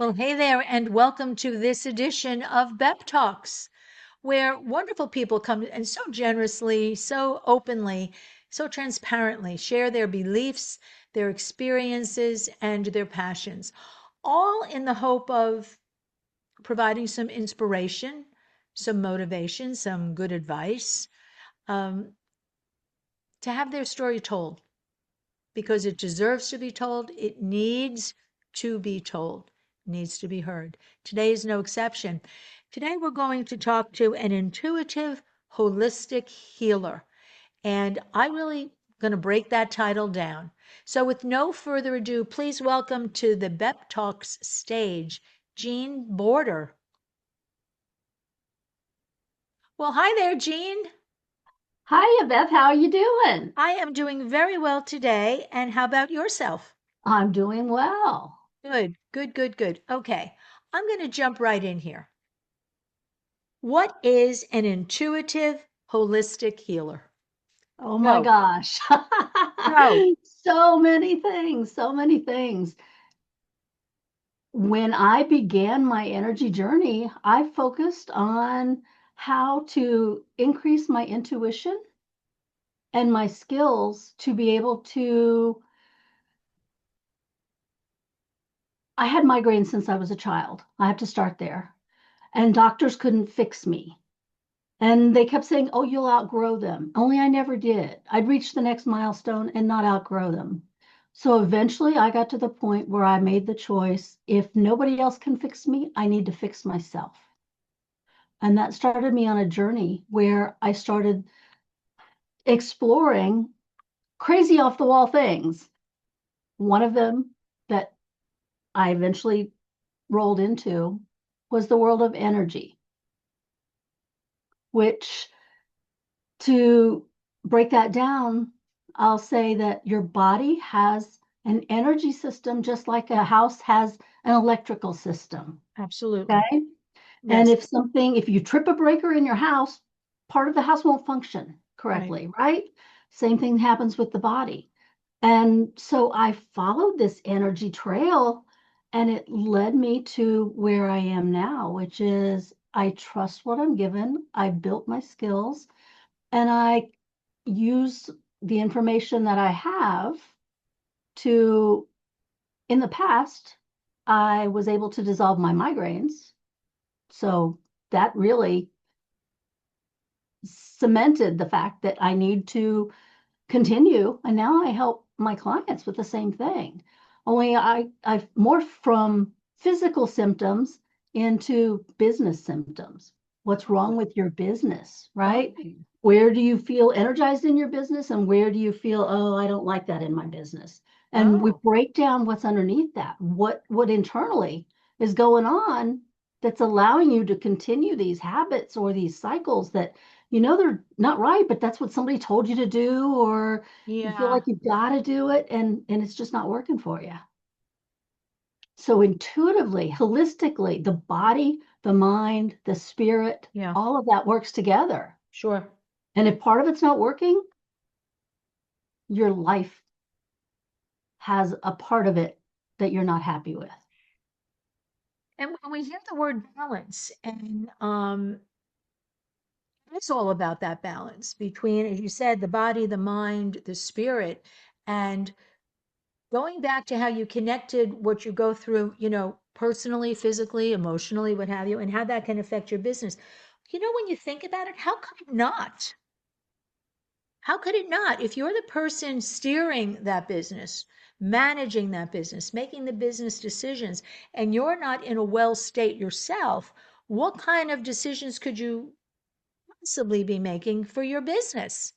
Well, hey there, and welcome to this edition of B.E.P Talks, where wonderful people come and so generously, so openly, so transparently share their beliefs, their experiences, and their passions, all in the hope of providing some inspiration, some motivation, some good advice, um, to have their story told because it deserves to be told. It needs to be told, needs to be heard. Today is no exception. Today we're going to talk to an intuitive, holistic healer. And I really going to break that title down. So with no further ado, please welcome to the B.E.P Talks stage, Jean Border. Well, hi there, Jean. Hiya, Beth. How are you doing? I am doing very well today. And how about yourself? I'm doing well. Good, good, good, good. Okay, I'm going to jump right in here. What is an intuitive holistic healer? Oh my Go, gosh. go. So many things, so many things. When I began my energy journey, I focused on how to increase my intuition and my skills to be able to. I had migraines since I was a child. I have to start there. And doctors couldn't fix me. And they kept saying, oh, you'll outgrow them. Only I never did. I'd reach the next milestone and not outgrow them. So eventually I got to the point where I made the choice, if nobody else can fix me, I need to fix myself. And that started me on a journey where I started exploring crazy off the wall things. One of them that I eventually rolled into was the world of energy, which, to break that down, I'll say that your body has an energy system just like a house has an electrical system. Absolutely. Okay. And Yes, if you trip a breaker in your house, part of the house won't function right. correctly, right? Same thing happens with the body. And so I followed this energy trail and it led me to where I am now, which is I trust what I'm given. I built my skills and I use the information that I have to, in the past, I was able to dissolve my migraines. So that really cemented the fact that I need to continue. And now I help my clients with the same thing. Only I've morphed from physical symptoms into business symptoms. What's wrong with your business, right? Okay. Where do you feel energized in your business and where do you feel, oh, I don't like that in my business? And we Oh, break down what's underneath that, what internally is going on that's allowing you to continue these habits or these cycles that they're not right, but that's what somebody told you to do, or you feel yeah, like you've got to do it and it's just not working for you. So intuitively, holistically, the body, the mind, the spirit, yeah, all of that works together. sure. And if part of it's not working, your life has a part of it that you're not happy with. And when we hear the word balance, and it's all about that balance between, as you said, the body, the mind, the spirit, and going back to how you connected what you go through, personally, physically, emotionally, what have you, and how that can affect your business. When you think about it, how could it not? How could it not? If you're the person steering that business, managing that business, making the business decisions, and you're not in a well state yourself, what kind of decisions could you possibly be making for your business?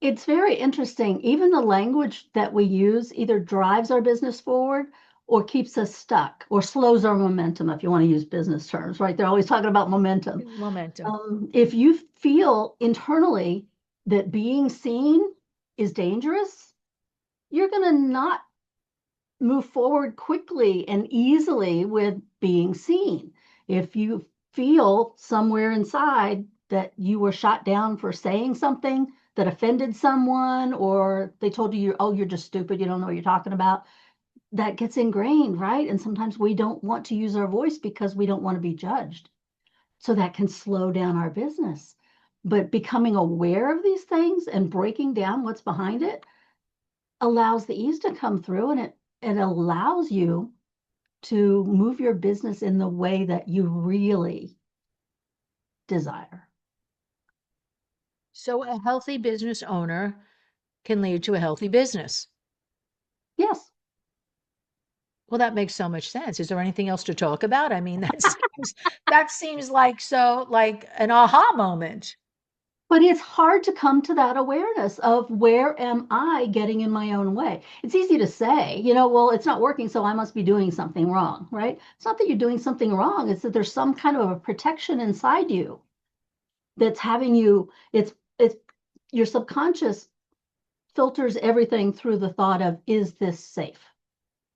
It's very interesting. Even the language that we use either drives our business forward or keeps us stuck or slows our momentum, if you want to use business terms, right? They're always talking about momentum. Momentum. If you feel internally that being seen is dangerous, you're going to not move forward quickly and easily with being seen. If you feel somewhere inside that you were shot down for saying something that offended someone, or they told you, oh, you're just stupid, you don't know what you're talking about, that gets ingrained, right? And sometimes we don't want to use our voice because we don't want to be judged. So that can slow down our business. But becoming aware of these things and breaking down what's behind it allows the ease to come through, and it allows you to move your business in the way that you really desire. So a healthy business owner can lead to a healthy business. Yes, Well, that makes so much sense. Is there anything else to talk about? I mean, that seems like so like an aha moment. but it's hard to come to that awareness of where am I getting in my own way. It's easy to say, well, it's not working, so I must be doing something wrong, right? It's not that you're doing something wrong, it's that there's some kind of a protection inside you that's having you, it's your subconscious filters everything through the thought of, is this safe?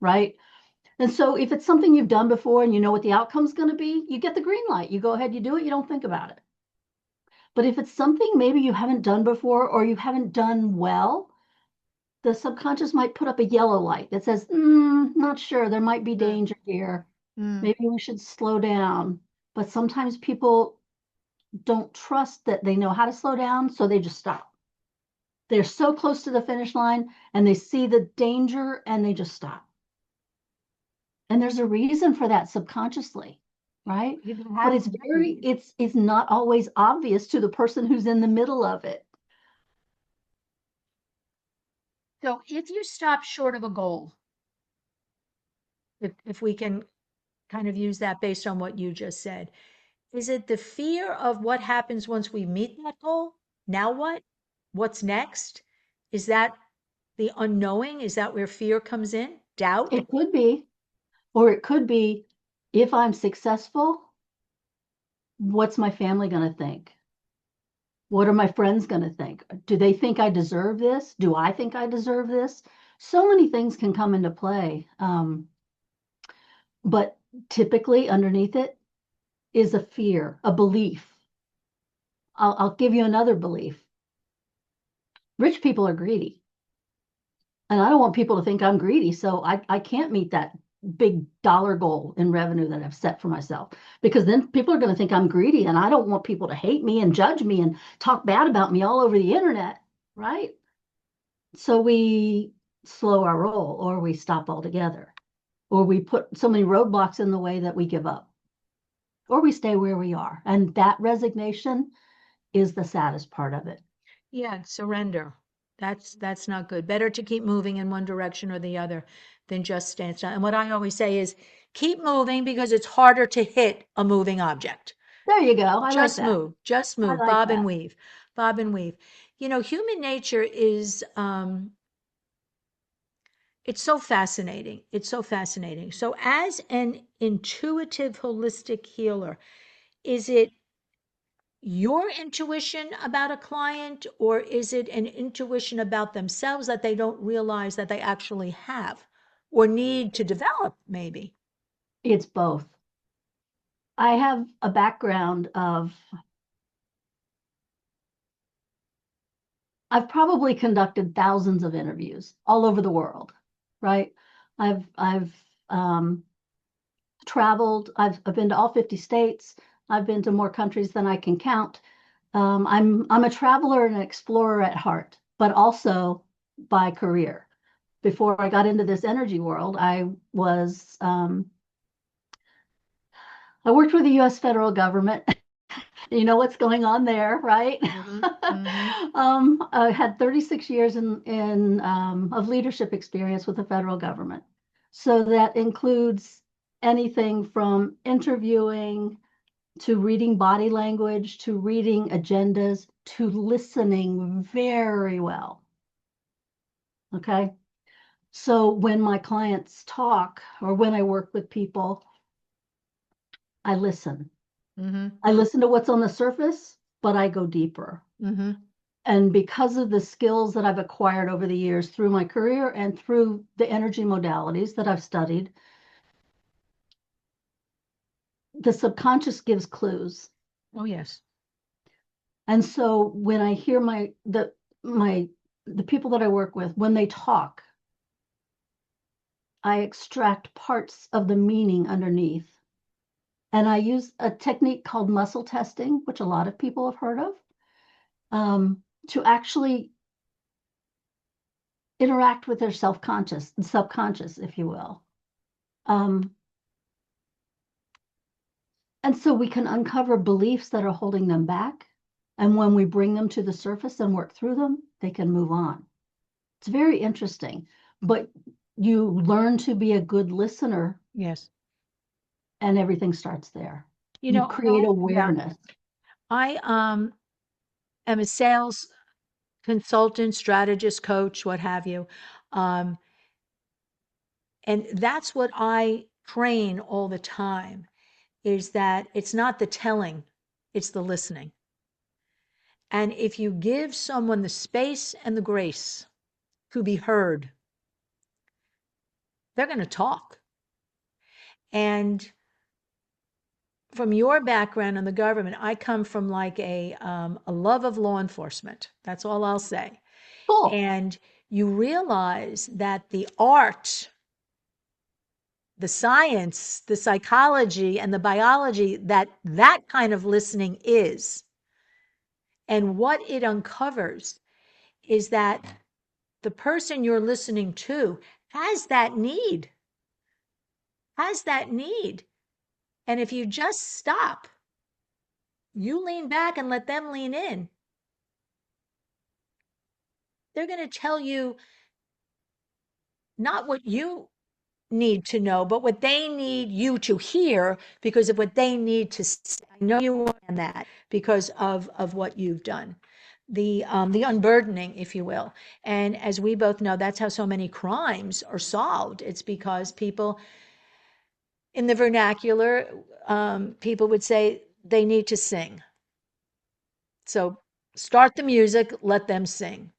Right? And so if it's something you've done before and you know what the outcome's going to be, you get the green light. You go ahead, you do it, you don't think about it. But if it's something maybe you haven't done before or you haven't done well, the subconscious might put up a yellow light that says, not sure, there might be Mm, danger here. mm. Maybe we should slow down. But sometimes people don't trust that they know how to slow down, so they just stop. They're so close to the finish line and they see the danger and they just stop. And there's a reason for that subconsciously, right? You can But have it's it's not always obvious to the person who's in the middle of it. so if you stop short of a goal, if we can kind of use that based on what you just said, is it the fear of what happens once we meet that goal? Now what? What's next? Is that the unknowing? Is that where fear comes in? Doubt? It could be, or it could be, if I'm successful, what's my family going to think? What are my friends going to think? Do they think I deserve this? Do I think I deserve this? So many things can come into play. But typically underneath it is a fear, a belief. I'll give you another belief. Rich people are greedy. And I don't want people to think I'm greedy. So I can't meet that big dollar goal in revenue that I've set for myself, because then people are going to think I'm greedy, and I don't want people to hate me and judge me and talk bad about me all over the internet. Right. So we slow our roll, or we stop altogether, or we put so many roadblocks in the way that we give up, or we stay where we are. And that resignation is the saddest part of it. Yeah, surrender. That's not good. Better to keep moving in one direction or the other than just stand still. And what I always say is keep moving because it's harder to hit a moving object. There you go. I like that. Just I move, like bob and that. weave, bob and weave. Human nature is it's so fascinating. It's so fascinating. So as an intuitive holistic healer, is it your intuition about a client, or is it an intuition about themselves that they don't realize that they actually have or need to develop, maybe? It's both. I have a background of, I've probably conducted thousands of interviews all over the world, right? I've traveled. I've been to all 50 states. I've been to more countries than I can count. I'm a traveler and an explorer at heart, but also by career. Before I got into this energy world, I worked with the U.S. federal government. You know what's going on there, right? Mm-hmm. Mm-hmm. I had 36 years of leadership experience with the federal government. So that includes anything from interviewing to reading body language to reading agendas to listening very well. Okay. So when my clients talk or when I work with people, I listen. Mm-hmm. I listen to what's on the surface, but I go deeper. Mm-hmm. And because of the skills that I've acquired over the years through my career and through the energy modalities that I've studied, the subconscious gives clues. Oh, yes. And so when I hear the people that I work with, when they talk, I extract parts of the meaning underneath. And I use a technique called muscle testing, which a lot of people have heard of, to actually interact with their self-conscious and subconscious, if you will. Um, and so we can uncover beliefs that are holding them back. And when we bring them to the surface and work through them, they can move on. It's very interesting, but you learn to be a good listener Yes. and everything starts there. You You know, create yeah, awareness. I am a sales consultant, strategist, coach, what have you. Um, and that's what I train all the time is that it's not the telling, it's the listening. And if you give someone the space and the grace to be heard, they're going to talk. And from your background in the government, I come from like a love of law enforcement. That's all I'll say. Cool. And you realize that the art, the science, the psychology, and the biology that that kind of listening is, and what it uncovers is that the person you're listening to has that need, has that need. And if you just stop, you lean back and let them lean in, they're going to tell you not what you need to know, but what they need you to hear because of what they need to see. I know you understand that because of what you've done. The unburdening, if you will. And as we both know, that's how so many crimes are solved. It's because people in the vernacular, people would say they need to sing. So start the music, let them sing.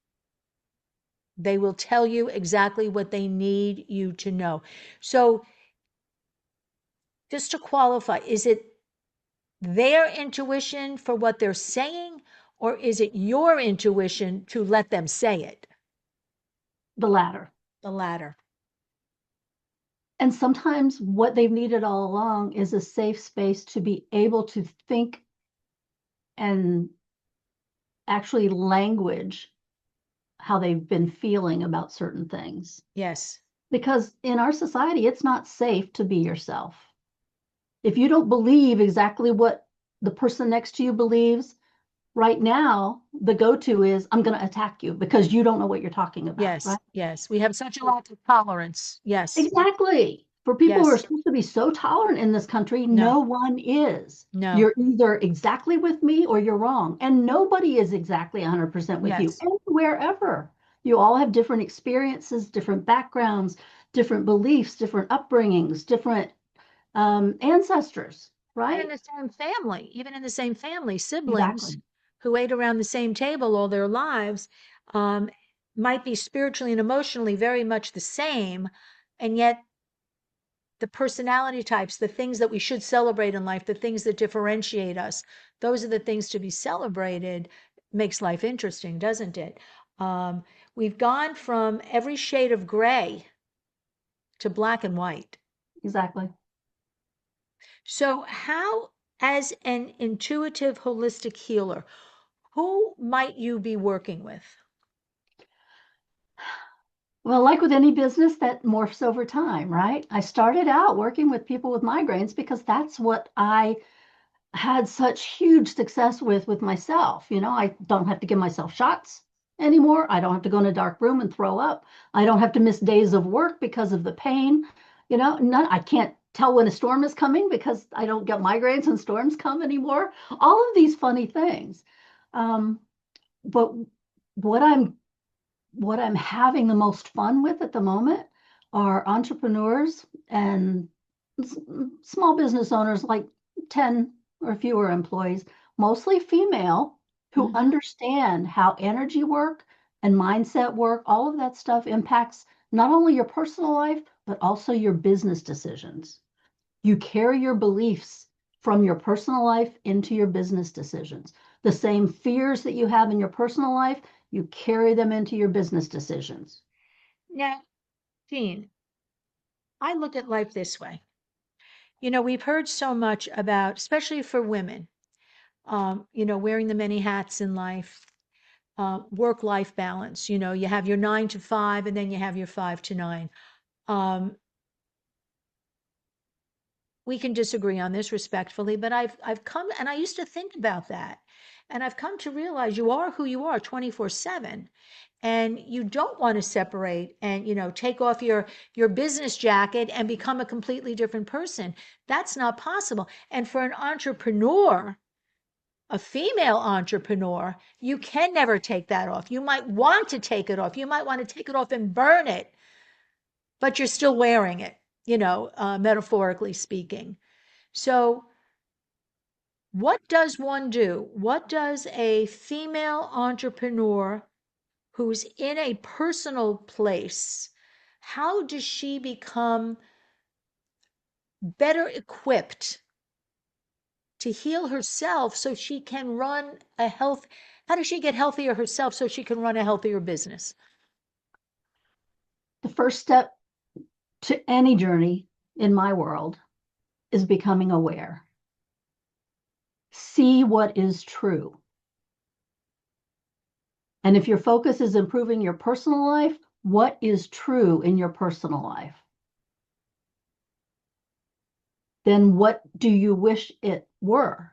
They will tell you exactly what they need you to know. So just to qualify, is it their intuition for what they're saying, or is it your intuition to let them say it? The latter. The latter. And sometimes what they've needed all along is a safe space to be able to think and actually language how they've been feeling about certain things. Yes. Because in our society, it's not safe to be yourself. If you don't believe exactly what the person next to you believes, right now, the go-to is, I'm going to attack you because you don't know what you're talking about, Yes. right? Yes. We have such a lack of tolerance. Yes. Exactly. For people who are Yes. supposed to be so tolerant in this country, No. no one is. No. You're either exactly with me or you're wrong. And nobody is exactly 100% with you, Yes. anywhere ever. You all have different experiences, different backgrounds, different beliefs, different upbringings, different ancestors, Even in right? the same family, even in the same family, siblings Exactly. who ate around the same table all their lives, um, might be spiritually and emotionally very much the same, and yet the personality types, the things that we should celebrate in life, the things that differentiate us, those are the things to be celebrated. Makes life interesting, doesn't it? We've gone from every shade of gray to black and white. Exactly. So, how, as an intuitive holistic healer, who might you be working with? Well, like with any business that morphs over time, right? I started out working with people with migraines because that's what I had such huge success with myself. You know, I don't have to give myself shots anymore. I don't have to go in a dark room and throw up. I don't have to miss days of work because of the pain. You know, I can't tell when a storm is coming because I don't get migraines when storms come anymore. All of these funny things. Um, but what I'm having the most fun with at the moment are entrepreneurs and small business owners, like 10 or fewer employees, mostly female, who Mm-hmm. understand how energy work and mindset work, all of that stuff impacts not only your personal life, but also your business decisions. You carry your beliefs from your personal life into your business decisions. The same fears that you have in your personal life, you carry them into your business decisions. Now, Jean, I look at life this way. We've heard so much about, especially for women, wearing the many hats in life, work-life balance. You have your 9 to 5, and then you have your 5 to 9. Um, we can disagree on this respectfully, but I've come and I used to think about that. And I've come to realize you are who you are 24/7. And you don't want to separate and, take off your business jacket and become a completely different person. That's not possible. And for an entrepreneur, a female entrepreneur, you can never take that off. You might want to take it off. You might want to take it off and burn it, but you're still wearing it, metaphorically speaking. So, what does one do? What does a female entrepreneur who's in a personal place, how does she become better equipped to heal herself so she can run a health? How does she get healthier herself so she can run a healthier business? The first step to any journey in my world is becoming aware. See what is true. And if your focus is improving your personal life, what is true in your personal life? Then what do you wish it were?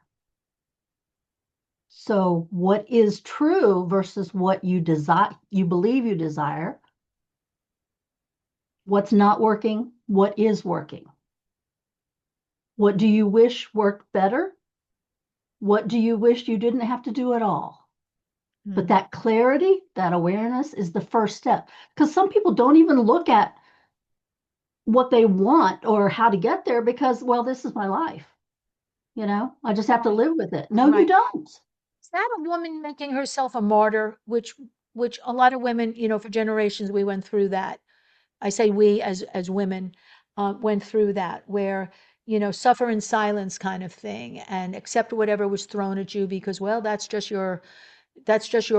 So what is true versus what you desire, you believe you desire? What's not working? What is working? What do you wish worked better? What do you wish you didn't have to do at all? But Hmm. that clarity, that awareness is the first step. Because some people don't even look at what they want or how to get there because, well, this is my life. I just have to Right, live with it. No, you right. don't. Is that a woman making herself a martyr? Which a lot of women, for generations we went through that. I say we as women went through that, where suffer in silence kind of thing, and accept whatever was thrown at you because, well, that's just your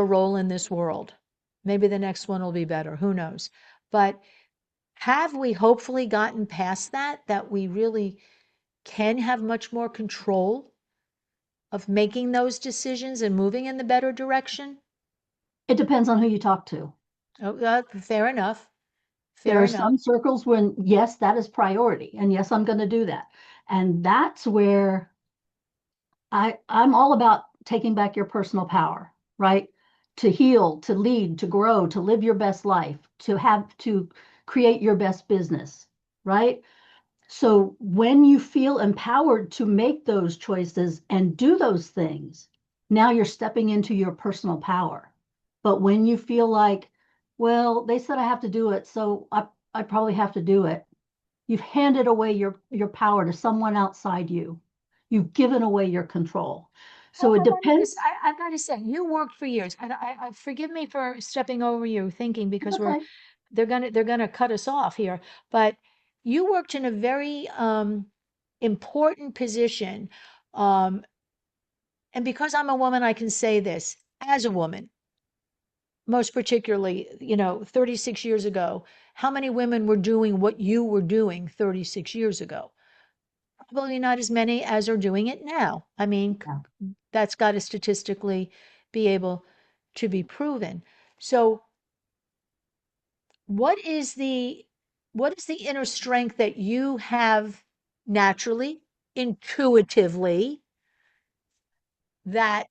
role in this world. Maybe the next one will be better. Who knows? But have we hopefully gotten past that we really can have much more control of making those decisions and moving in the better direction? It depends on who you talk to. Oh, fair enough. There Fair are enough. some circles when, yes, that is priority. And yes, I'm going to do that. And that's where I'm all about taking back your personal power, right? To heal, to lead, to grow, to live your best life, to create your best business, right? So when you feel empowered to make those choices and do those things, now you're stepping into your personal power. But when you feel like, well, they said I have to do it, so I probably have to do it. You've handed away your power to someone outside you. You've given away your control. So Well, it depends. I've got to say, you worked for years, and forgive me for stepping over you thinking It's because okay. they're gonna cut us off here, but you worked in a very important position, um, and because I'm a woman, I can say this as a woman, most particularly, 36 years ago, how many women were doing what you were doing 36 years ago? Probably not as many as are doing it now. I mean, Yeah. that's got to statistically be able to be proven. So, what is the what is the inner strength that you have naturally, intuitively, that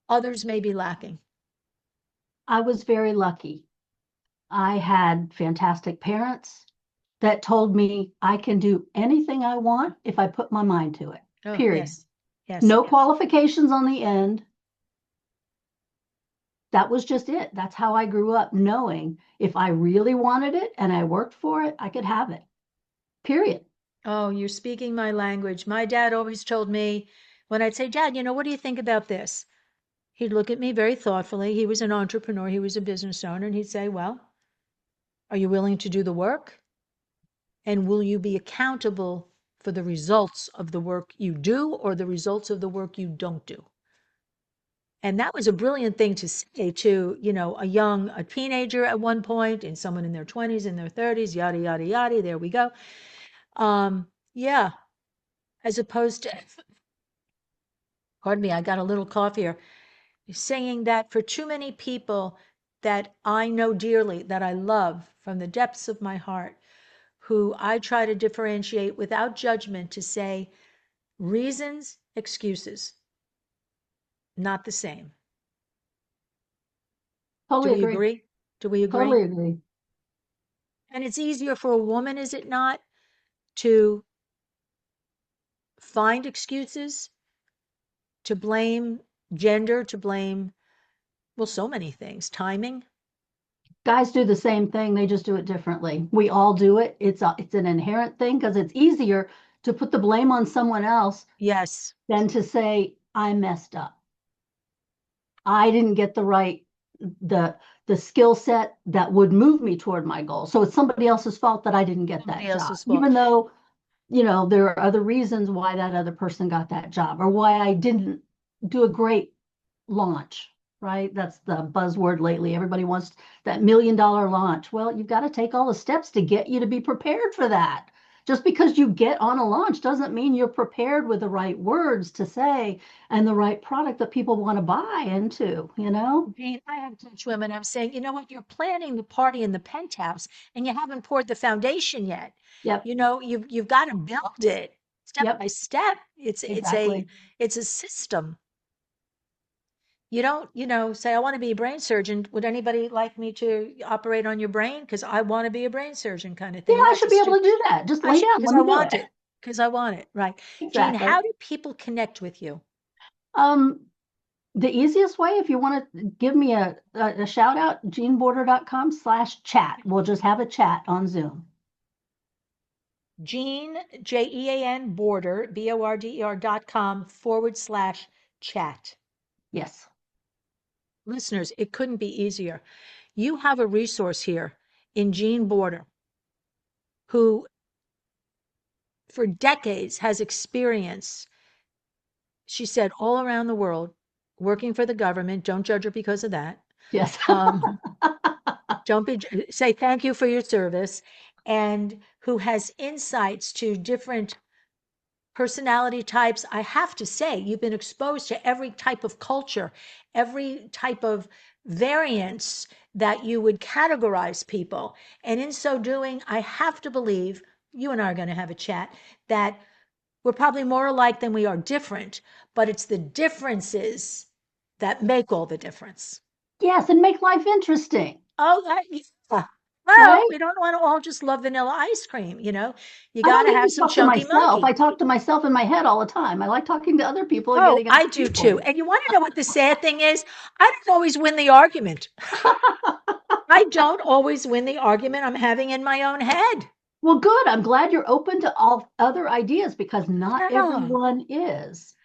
others may be lacking? I was very lucky. I had fantastic parents that told me I can do anything I want if I put my mind to it, Oh, period. yes. Yes. No qualifications on the end. That was just it. That's how I grew up, knowing if I really wanted it and I worked for it, I could have it, period. Oh, you're speaking my language. My dad always told me when I'd say, Dad, what do you think about this? He'd look at me very thoughtfully. He was an entrepreneur, he was a business owner, and he'd say, well, are you willing to do the work? And will you be accountable for the results of the work you do or the results of the work you don't do? And that was a brilliant thing to say to, a teenager at one point and someone in their 20s, in their 30s, yada, yada, yada. There we go. Yeah, as opposed to, pardon me, I got a little cough here, saying that for too many people that I know dearly, that I love from the depths of my heart, who I try to differentiate without judgment to say reasons, excuses, not the same. Do Totally we agree. agree? Do we agree? Totally agree. And it's easier for a woman, is it not, to find excuses, to blame gender, to blame, well, so many things, timing. Guys do the same thing, they just do it differently. We all do it. It's an inherent thing because it's easier to put the blame on someone else Yes, than to say, I messed up. I didn't get the the skill set that would move me toward my goal. So it's somebody else's fault that I didn't get somebody that job, else's fault. even though, there are other reasons why that other person got that job or why I didn't do a great launch, right? That's the buzzword lately. Everybody wants that $1 million launch. Well, you've got to take all the steps to get you to be prepared for that. Just because you get on a launch doesn't mean you're prepared with the right words to say and the right product that people want to buy into, you know? Jane, I have coached women. I'm saying, you know what? You're planning the party in the penthouse and you haven't poured the foundation yet. Yep, You've got to build it step yep, by step. exactly. It's a system. You don't, say, I want to be a brain surgeon. Would anybody like me to operate on your brain? Because I want to be a brain surgeon kind of Yeah, thing. I That's should a be able stu to do that. Just I lay should, down, because let I me do want it. it. Because I want it. Right. Jean, Exactly. how do people connect with you? Um, the easiest way, if you want to give me a shout out, jeanborder.com/chat. We'll just have a chat on Zoom. Jean, Jean, border, border.com/chat. Yes. Listeners, it couldn't be easier. You have a resource here in Jean Border, who for decades has experience, she said, all around the world, working for the government. Don't judge her because of that. Yes. Um, don't be, say thank you for your service, and who has insights to different personality types. I have to say, you've been exposed to every type of culture, every type of variance that you would categorize people. And in so doing, I have to believe, you and I are going to have a chat, that we're probably more alike than we are different, but it's the differences that make all the difference. Yes, and make life interesting, Oh, yeah. Well, right? we don't want to all just love vanilla ice cream, you know? You I got don't to need have to some talk to chunky myself. monkey. I talk to myself in my head all the time. I like talking to other people and Oh, getting other I do too. viewpoints. And you want to know what the sad thing is? I don't always win the argument. I don't always win the argument I'm having in my own head. Well, good. I'm glad you're open to all other ideas because not Yeah. everyone is.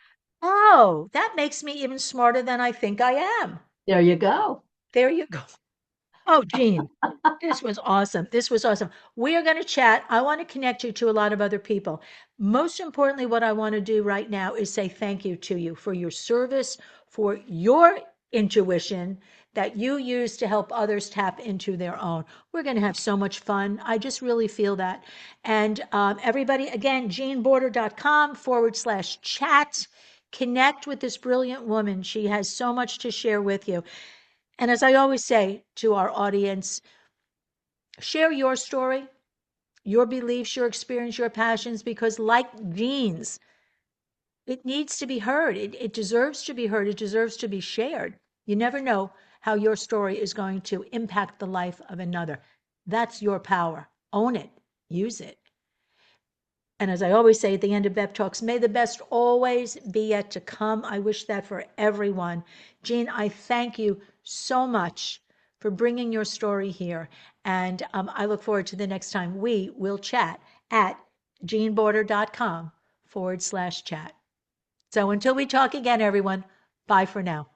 Oh, that makes me even smarter than I think I am. There you go. There you go. Oh, Jean, this was awesome. This was awesome. We are going to chat. I want to connect you to a lot of other people. Most importantly, what I want to do right now is say thank you to you for your service, for your intuition that you use to help others tap into their own. We're going to have so much fun. I just really feel that. And everybody, again, jeanborder.com/chat. Connect with this brilliant woman. She has so much to share with you. And as I always say to our audience, share your story, your beliefs, your experience, your passions, because like genes, it needs to be heard. It deserves to be heard. It deserves to be shared. You never know how your story is going to impact the life of another. That's your power. Own it, use it. And as I always say at the end of B.E.P Talks, may the best always be yet to come. I wish that for everyone. Jean, I thank you so much for bringing your story here. And I look forward to the next time we will chat at jeanborder.com/chat. So until we talk again, everyone, bye for now.